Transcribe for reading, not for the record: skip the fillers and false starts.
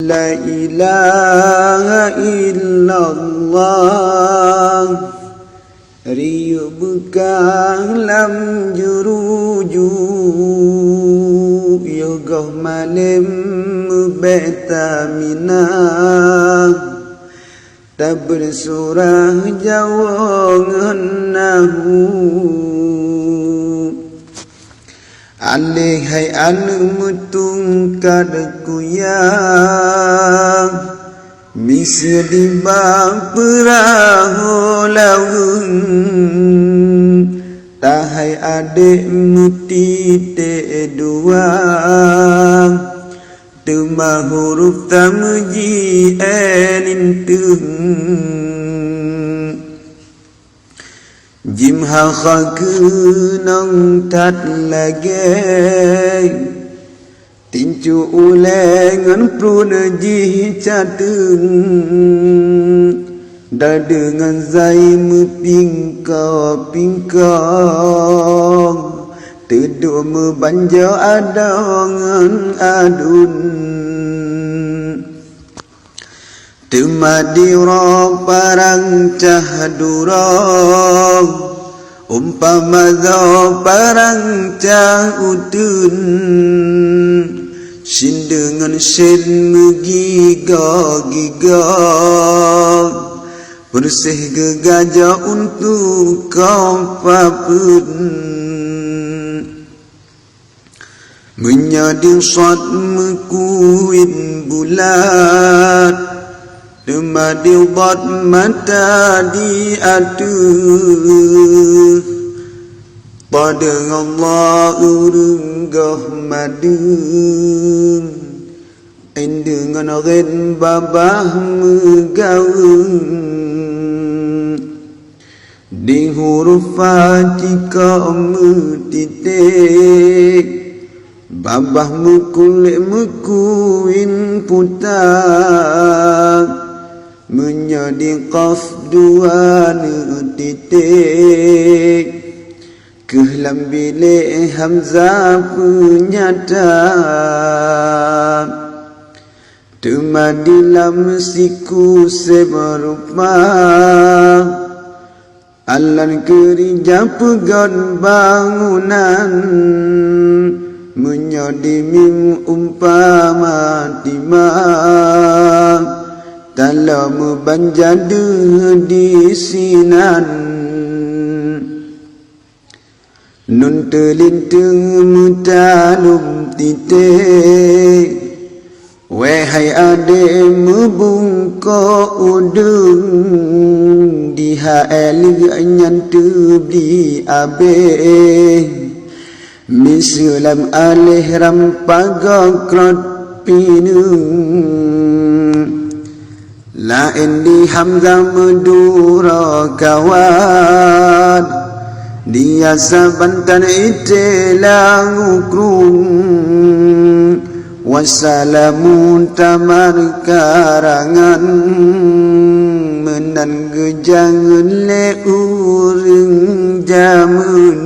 La ilaha illallah riu bekang lam juruju yogoh malim betamina tak bersurah jawangan nahu alihai anu mutung kadekuyang misi di bang perahu laung tahai adik muti te dua tuma huruf tamuji enintung jim ha khaku nong tat lagi tincu ulengan prun ji catung da dengan zai mu pingkong teduh mu banjo adongan adun Tumadiro parang cahdurong umpama do parang cahudun sin dengan sin giga bersih gegaja untuk kau papun menyadir sat mekuin bulat Tumadil bat mata di aduh pada Allah urunggah madung dengan ren babah megaung di huruf jika metitik babah mukulik mukuin putak menjadi qaf dua titik kelam bilik hamzah penyadak tumadilam siku seberupa alan kerja pegon bangunan menjadi mim umpama timah dalam banjadu di sinan nun telintung mutalum titik wahai ade mebungko udung di hal nyantu di abe misulam alih rampagok krot pinung lain di hamzah medura kawan dia sabantan itelang ukrung wassalamun tamar karangan menan gejangan le urung jamun